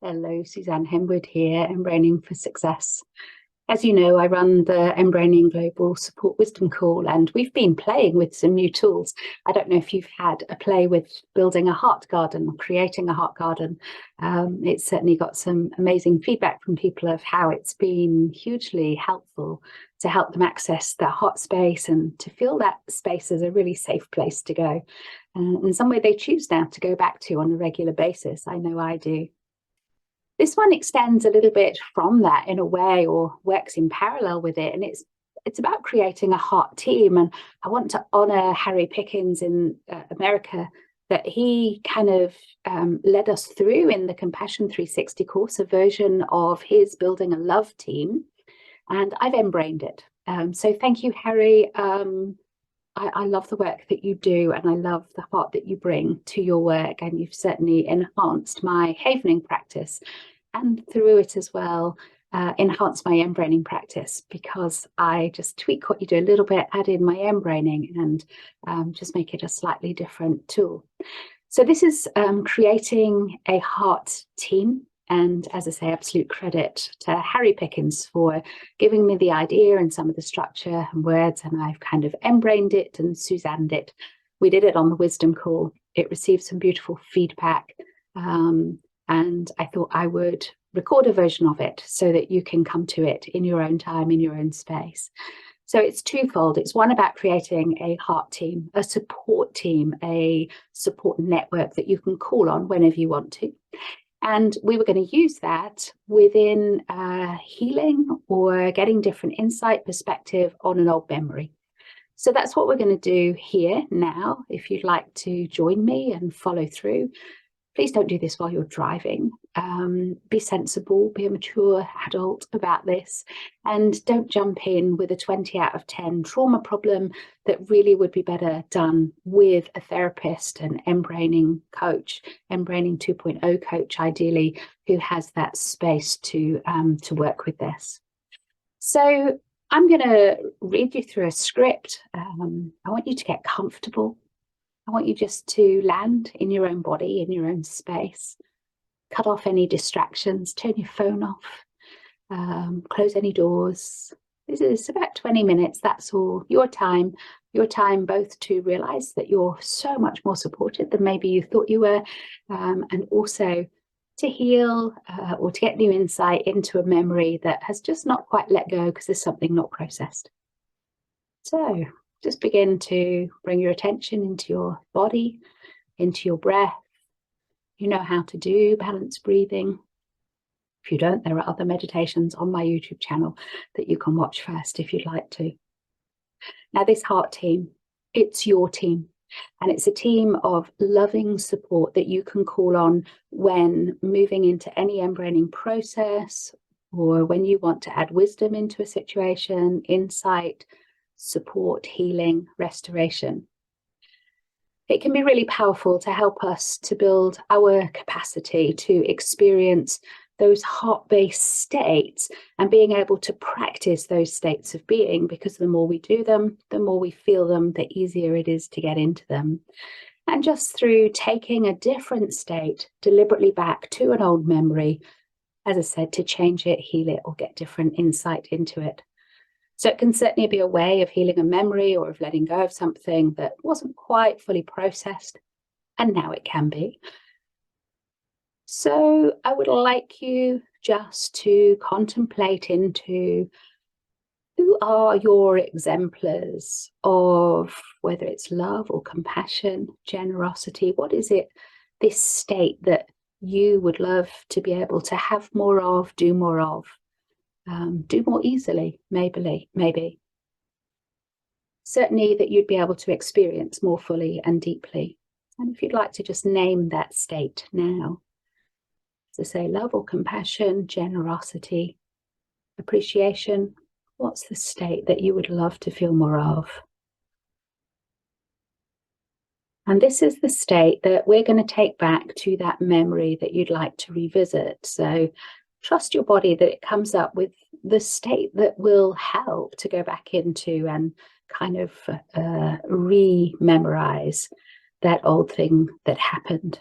Hello, Suzanne Henwood here, Embraining for Success. As you know, I run the Embraining Global Support Wisdom Call, and we've been playing with some new tools. I don't know if you've had a play with building a heart garden or creating a heart garden. It's certainly got some amazing feedback from people of how it's been hugely helpful to help them access their heart space and to feel that space as a really safe place to go. And some way they choose now to go back to on a regular basis. I know I do. This one extends a little bit from that in a way, or works in parallel with it, and it's about creating a heart team. And I want to honor Harry Pickens in America, that he kind of led us through in the Compassion 360 course, a version of his building a love team, and I've embrained it. So thank you, Harry. I love the work that you do, and I love the heart that you bring to your work, and you've certainly enhanced my havening practice, and through it as well, enhanced my embraining practice, because I just tweak what you do a little bit, add in my embraining, and just make it a slightly different tool. So this is creating a heart team. And as I say, absolute credit to Harry Pickens for giving me the idea and some of the structure and words, and I've kind of embrained it and Suzanned it. We did it on the Wisdom Call. It received some beautiful feedback, and I thought I would record a version of it so that you can come to it in your own time, in your own space. So it's twofold. It's one about creating a heart team, a support network that you can call on whenever you want to. And we were going to use that within healing or getting different insight, perspective on an old memory. So that's what we're going to do here now. If you'd like to join me and follow through, please don't do this while you're driving. Be sensible, be a mature adult about this, and don't jump in with a 20 out of 10 trauma problem that really would be better done with a therapist, an embraining coach, embraining 2.0 coach, ideally, who has that space to work with this. So I'm going to read you through a script. I want you to get comfortable. I want you just to land in your own body, in your own space. Cut off any distractions, turn your phone off, close any doors. This is about 20 minutes, that's all. Your time both to realize that you're so much more supported than maybe you thought you were, and also to heal or to get new insight into a memory that has just not quite let go because there's something not processed. So just begin to bring your attention into your body, into your breath. You know how to do balanced breathing. If you don't, there are other meditations on my YouTube channel that you can watch first if you'd like to. Now, this heart team, it's your team. And it's a team of loving support that you can call on when moving into any embraining process, or when you want to add wisdom into a situation, insight, support, healing, restoration. It can be really powerful to help us to build our capacity to experience those heart-based states and being able to practice those states of being, because the more we do them, the more we feel them, the easier it is to get into them. And just through taking a different state deliberately back to an old memory, as I said, to change it, heal it, or get different insight into it. So it can certainly be a way of healing a memory or of letting go of something that wasn't quite fully processed, and now it can be. So I would like you just to contemplate into who are your exemplars of, whether it's love or compassion, generosity. What is it, this state that you would love to be able to have more of, do more of? Do more easily, maybe. Certainly that you'd be able to experience more fully and deeply. And if you'd like to just name that state now. So say love or compassion, generosity, appreciation. What's the state that you would love to feel more of? And this is the state that we're going to take back to that memory that you'd like to revisit. So trust your body that it comes up with the state that will help to go back into and kind of re-memorize that old thing that happened.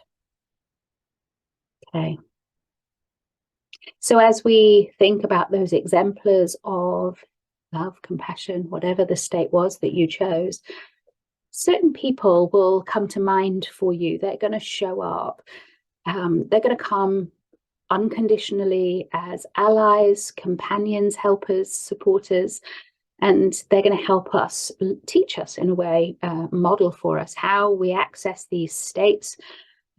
Okay. So as we think about those exemplars of love, compassion, whatever the state was that you chose, certain people will come to mind for you. They're going to show up. They're going to come unconditionally as allies, companions, helpers, supporters, and they're going to help us, teach us in a way, model for us how we access these states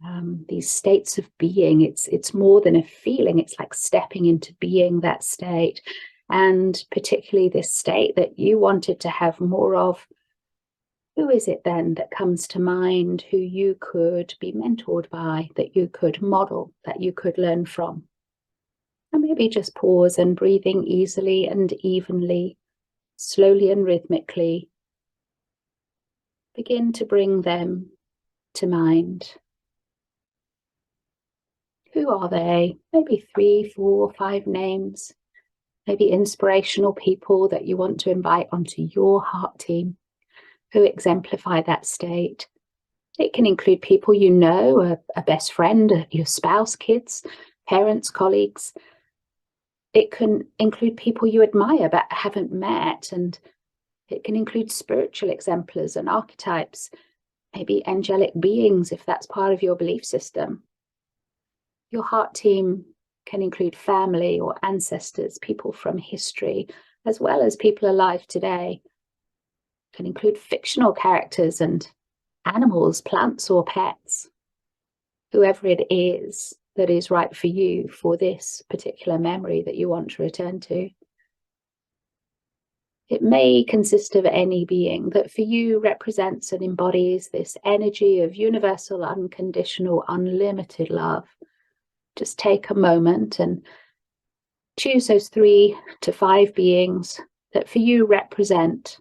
of being. It's more than a feeling. It's like stepping into being that state, and particularly this state that you wanted to have more of. Who is it then that comes to mind who you could be mentored by, that you could model, that you could learn from? And maybe just pause and breathing easily and evenly, slowly and rhythmically, begin to bring them to mind. Who are they? Maybe 3, 4, 5 names, maybe inspirational people that you want to invite onto your heart team who exemplify that state. It can include people you know, a best friend, your spouse, kids, parents, colleagues. It can include people you admire but haven't met, and it can include spiritual exemplars and archetypes, maybe angelic beings if that's part of your belief system. Your heart team can include family or ancestors, people from history, as well as people alive today. It can include fictional characters and animals, plants or pets. Whoever it is that is right for you for this particular memory that you want to return to. It may consist of any being that for you represents and embodies this energy of universal, unconditional, unlimited love. Just take a moment and choose those 3 to 5 beings that for you represent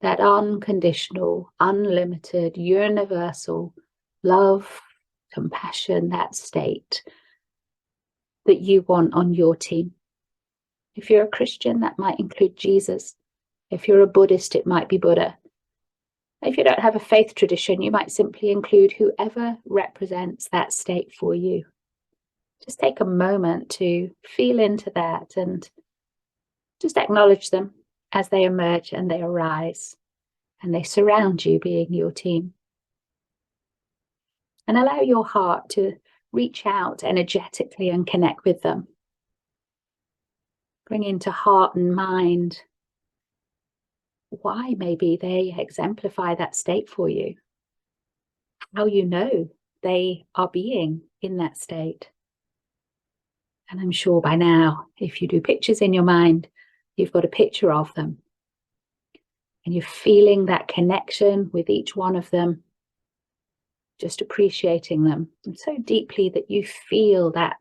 that unconditional, unlimited, universal love, compassion, that state that you want on your team. If you're a Christian, that might include Jesus. If you're a Buddhist, it might be Buddha. If you don't have a faith tradition, you might simply include whoever represents that state for you. Just take a moment to feel into that and just acknowledge them as they emerge and they arise and they surround you, being your team. And allow your heart to reach out energetically and connect with them. Bring into heart and mind why maybe they exemplify that state for you, how you know they are being in that state. And I'm sure by now, if you do pictures in your mind, you've got a picture of them. And you're feeling that connection with each one of them, just appreciating them and so deeply that you feel that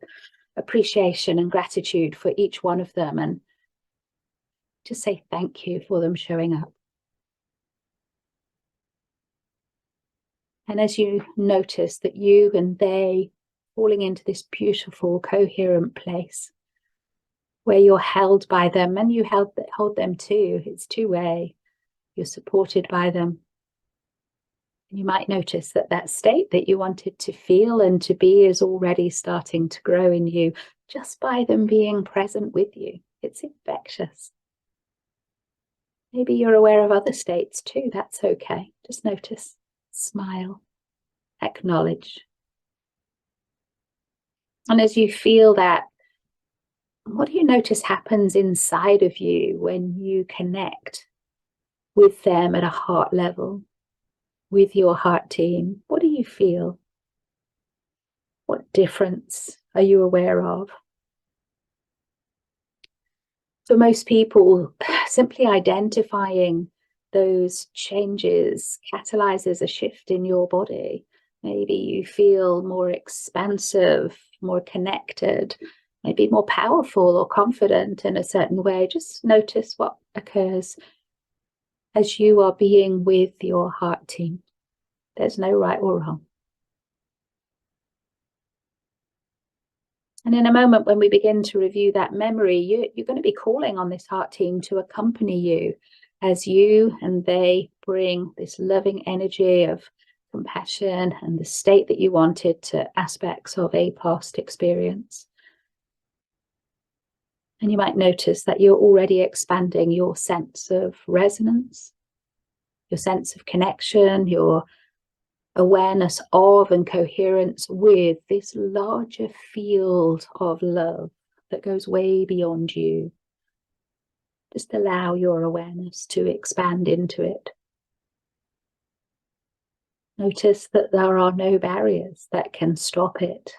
appreciation and gratitude for each one of them, and just say thank you for them showing up. And as you notice that you and they falling into this beautiful, coherent place where you're held by them and you hold them too, it's two-way, you're supported by them. You might notice that that state that you wanted to feel and to be is already starting to grow in you just by them being present with you. It's infectious. Maybe you're aware of other states too. That's okay. Just notice, smile, acknowledge. And as you feel that, what do you notice happens inside of you when you connect with them at a heart level? With your heart team, what do you feel? What difference are you aware of? For most people, simply identifying those changes catalyzes a shift in your body. Maybe you feel more expansive, more connected, maybe more powerful or confident in a certain way. Just notice what occurs as you are being with your heart team. There's no right or wrong. And in a moment, when we begin to review that memory, you're going to be calling on this heart team to accompany you as you and they bring this loving energy of compassion and the state that you wanted to aspects of a past experience. And you might notice that you're already expanding your sense of resonance, your sense of connection, your awareness of and coherence with this larger field of love that goes way beyond you. Just allow your awareness to expand into it. Notice that there are no barriers that can stop it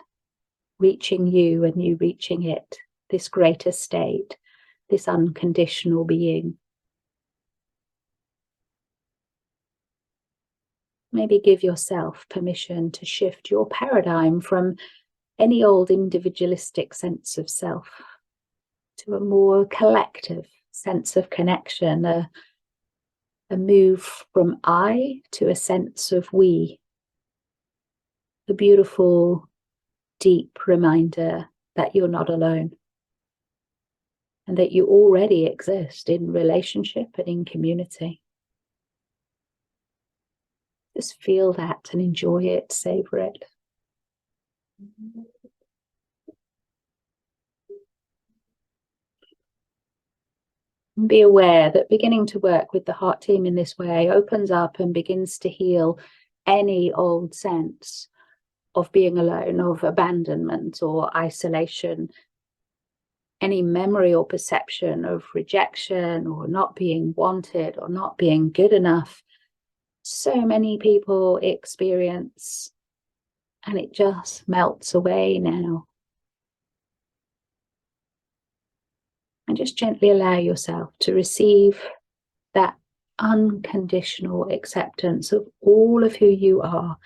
reaching you and you reaching it, this greater state, this unconditional being. Maybe give yourself permission to shift your paradigm from any old individualistic sense of self to a more collective sense of connection, a move from I to a sense of we, a beautiful, deep reminder that you're not alone and that you already exist in relationship and in community. Just feel that and enjoy it, savor it. And be aware that beginning to work with the heart team in this way opens up and begins to heal any old sense of being alone, of abandonment or isolation, any memory or perception of rejection or not being wanted or not being good enough. So many people experience, and it just melts away now. And just gently allow yourself to receive that unconditional acceptance of all of who you are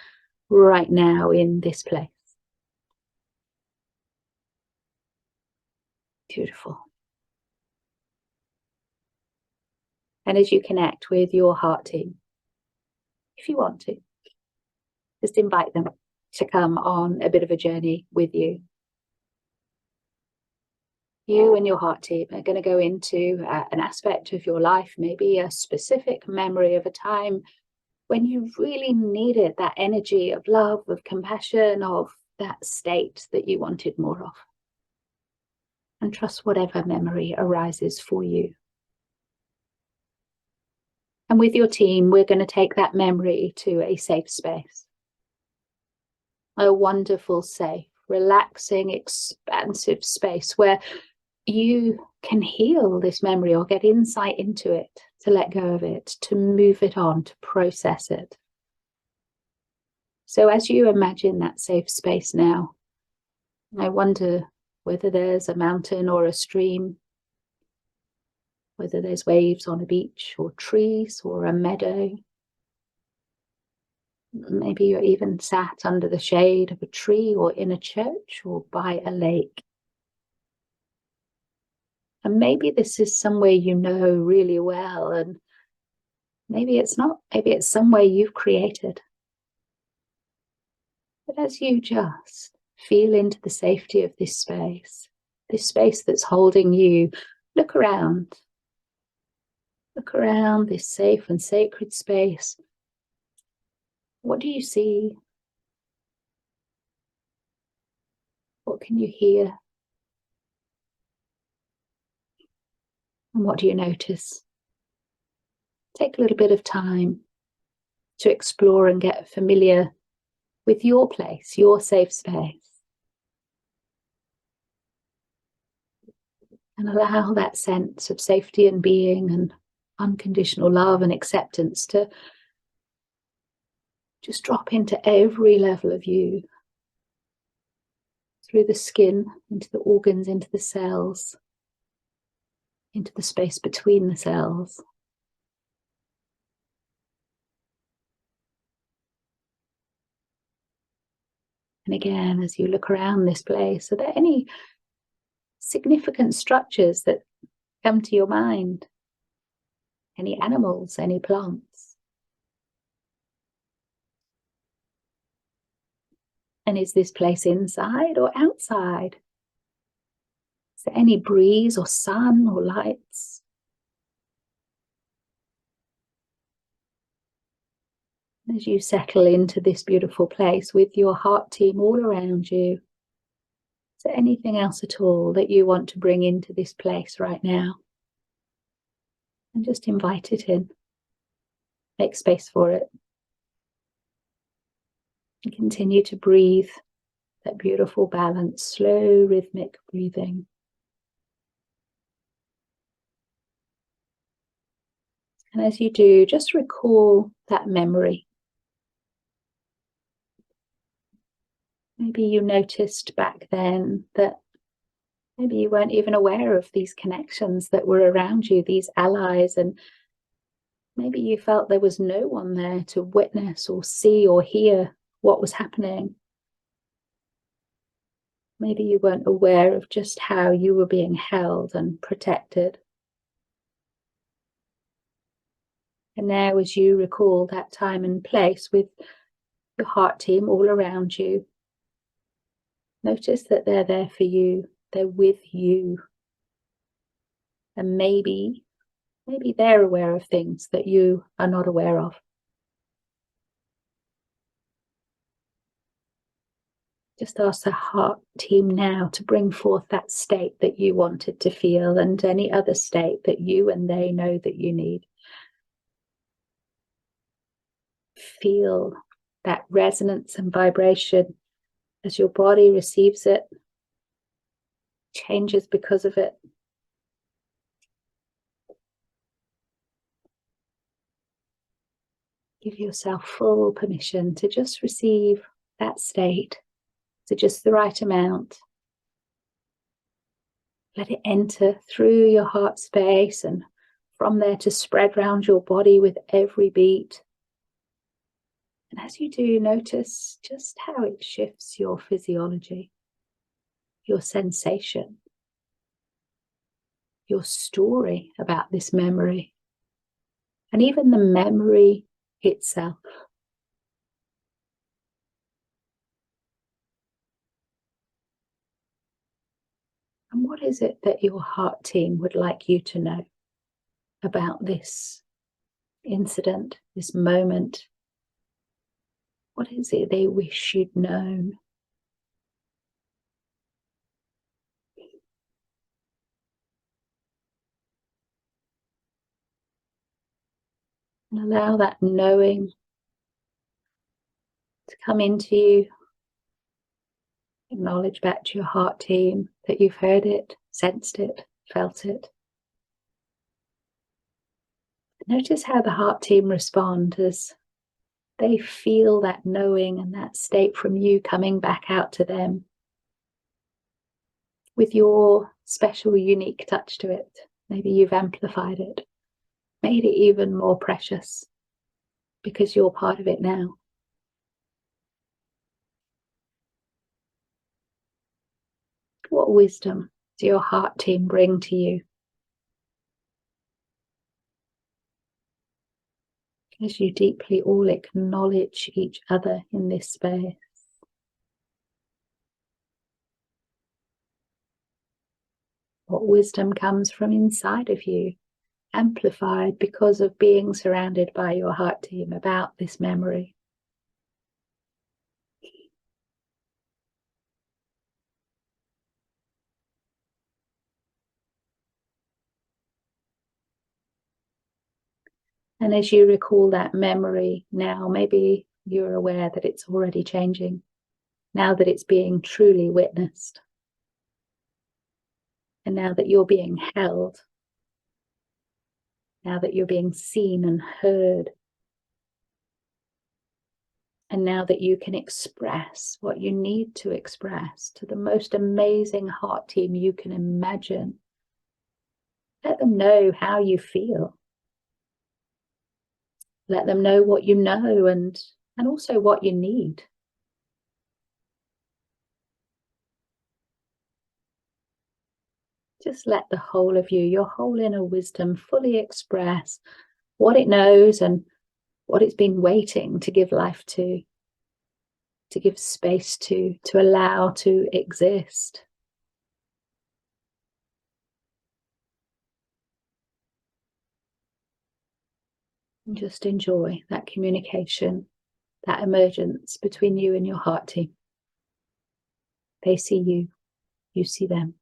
right now in this place. Beautiful. And as you connect with your heart team, if you want to, just invite them to come on a bit of a journey with you. You and your heart team are going to go into an aspect of your life, maybe a specific memory of a time when you really needed that energy of love, of compassion, of that state that you wanted more of. And trust whatever memory arises for you. And with your team, we're going to take that memory to a safe space. A wonderful, safe, relaxing, expansive space where you can heal this memory or get insight into it, to let go of it, to move it on, to process it. So as you imagine that safe space now, I wonder whether there's a mountain or a stream, whether there's waves on a beach or trees or a meadow. Maybe you're even sat under the shade of a tree or in a church or by a lake. And maybe this is somewhere you know really well, and maybe it's not. Maybe it's somewhere you've created. But as you just feel into the safety of this space that's holding you, look around. Look around this safe and sacred space. What do you see? What can you hear? And what do you notice? Take a little bit of time to explore and get familiar with your place, your safe space. And allow that sense of safety and being and unconditional love and acceptance to just drop into every level of you, through the skin, into the organs, into the cells, into the space between the cells. And again, as you look around this place, are there any significant structures that come to your mind? Any animals, any plants? And is this place inside or outside? Is there any breeze or sun or lights? As you settle into this beautiful place with your heart team all around you, there anything else at all that you want to bring into this place right now? And just invite it in. Make space for it. And continue to breathe that beautiful balance, slow, rhythmic breathing. And as you do, just recall that memory. Maybe you noticed back then that maybe you weren't even aware of these connections that were around you, these allies, and maybe you felt there was no one there to witness or see or hear what was happening. Maybe you weren't aware of just how you were being held and protected. And now, as you recall that time and place with your heart team all around you, notice that they're there for you, they're with you. And maybe they're aware of things that you are not aware of. Just ask the heart team now to bring forth that state that you wanted to feel and any other state that you and they know that you need. Feel that resonance and vibration as your body receives it, changes because of it. Give yourself full permission to just receive that state to just the right amount. Let it enter through your heart space and from there to spread around your body with every beat. And as you do, notice just how it shifts your physiology, your sensation, your story about this memory, and even the memory itself. And what is it that your heart team would like you to know about this incident, this moment? What is it they wish you'd known? And allow that knowing to come into you. Acknowledge back to your heart team that you've heard it, sensed it, felt it. Notice how the heart team respond as they feel that knowing and that state from you coming back out to them with your special, unique touch to it. Maybe you've amplified it, made it even more precious because you're part of it now. What wisdom do your heart team bring to you as you deeply all acknowledge each other in this space? What wisdom comes from inside of you, amplified because of being surrounded by your heart team about this memory? And as you recall that memory now, maybe you're aware that it's already changing, now that it's being truly witnessed. And now that you're being held, now that you're being seen and heard, and now that you can express what you need to express to the most amazing heart team you can imagine, let them know how you feel. Let them know what you know and also what you need. Just let the whole of you, your whole inner wisdom, fully express what it knows and what it's been waiting to give life to give space to allow to exist. And just enjoy that communication, that emergence between you and your heart team. They see you, You see them.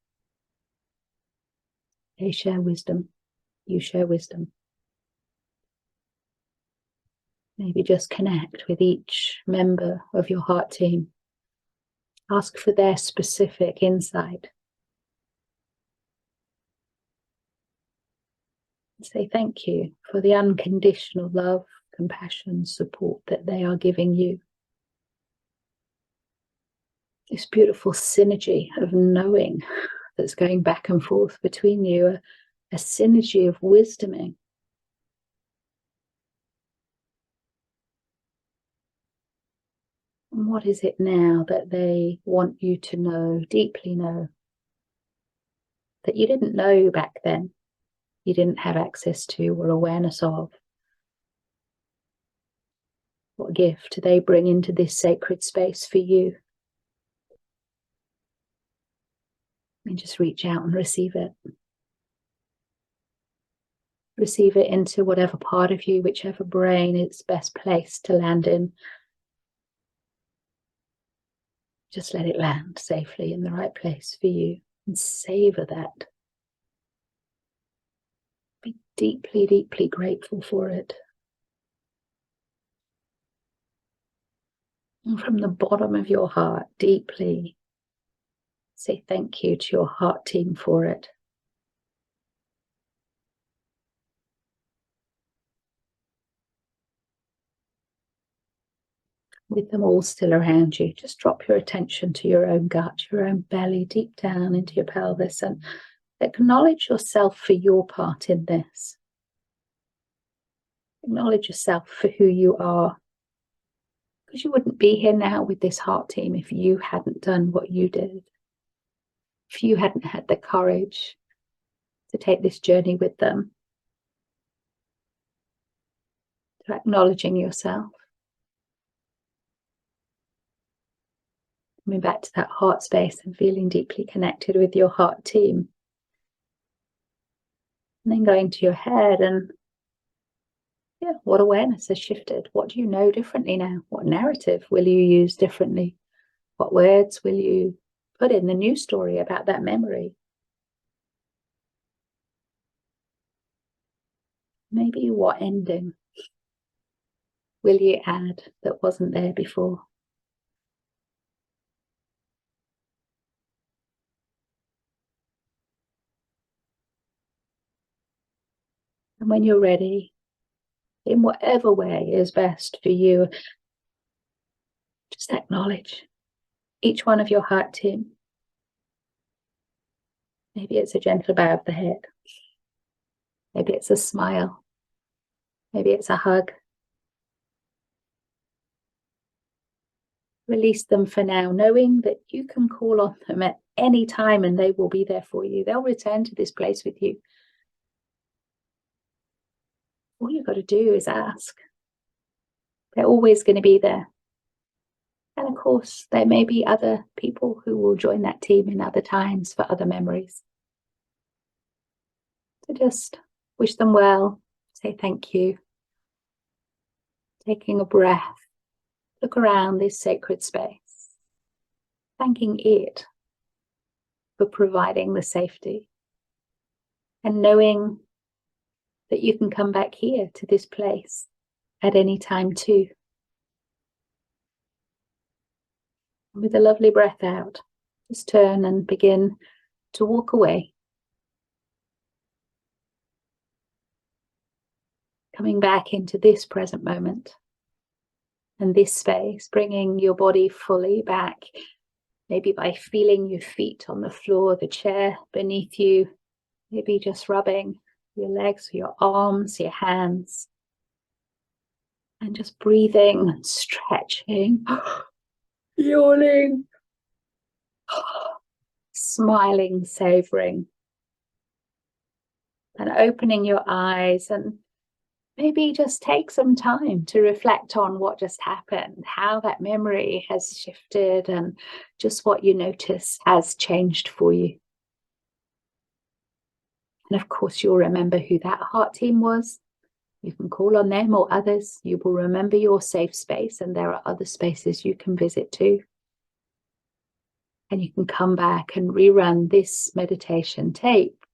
They share wisdom. You share wisdom. Maybe just connect with each member of your heart team. Ask for their specific insight. Say thank you for the unconditional love, compassion, support that they are giving you. This beautiful synergy of knowing that's going back and forth between you, a synergy of wisdoming. And what is it now that they want you to know, deeply know, that you didn't know back then, you didn't have access to or awareness of? What gift do they bring into this sacred space for you? And just reach out and receive it. Receive it into whatever part of you, whichever brain it's best placed to land in. Just let it land safely in the right place for you and savor that. Be deeply, deeply grateful for it. And from the bottom of your heart, deeply say thank you to your heart team for it. With them all still around you, just drop your attention to your own gut, your own belly, deep down into your pelvis, and acknowledge yourself for your part in this. Acknowledge yourself for who you are. Because you wouldn't be here now with this heart team if you hadn't done what you did. If you hadn't had the courage to take this journey with them. To acknowledging yourself. Coming back to that heart space and feeling deeply connected with your heart team. And then going to your head and what awareness has shifted? What do you know differently now? What narrative will you use differently? What words will you put in the new story about that memory? Maybe what ending will you add that wasn't there before? And when you're ready, in whatever way is best for you, just acknowledge each one of your heart team. Maybe it's a gentle bow of the head. Maybe it's a smile. Maybe it's a hug. Release them for now, knowing that you can call on them at any time and they will be there for you. They'll return to this place with you. All you've got to do is ask. They're always going to be there. And of course, there may be other people who will join that team in other times for other memories. So just wish them well, say thank you. Taking a breath, look around this sacred space, thanking it for providing the safety and knowing that you can come back here to this place at any time too. With a lovely breath out, just turn and begin to walk away. Coming back into this present moment and this space, bringing your body fully back, maybe by feeling your feet on the floor, the chair beneath you, maybe just rubbing your legs, your arms, your hands, and just breathing and stretching. Yawning, smiling, savoring, and opening your eyes, and maybe just take some time to reflect on what just happened, how that memory has shifted, and just what you notice has changed for you. And of course, you'll remember who that heart team was. You can call on them or others. You will remember your safe space, and there are other spaces you can visit too. And you can come back and rerun this meditation tape,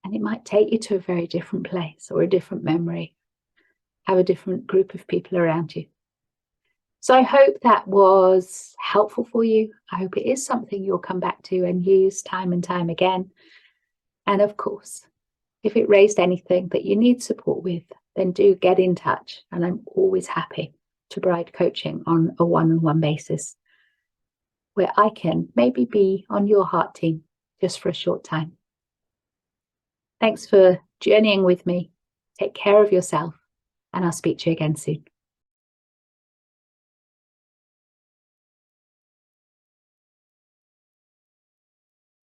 and it might take you to a very different place or a different memory, have a different group of people around you. So I hope that was helpful for you. I hope it is something you'll come back to and use time and time again. And of course, if it raised anything that you need support with, then do get in touch. And I'm always happy to provide coaching on a one-on-one basis, where I can maybe be on your heart team just for a short time. Thanks for journeying with me. Take care of yourself, and I'll speak to you again soon.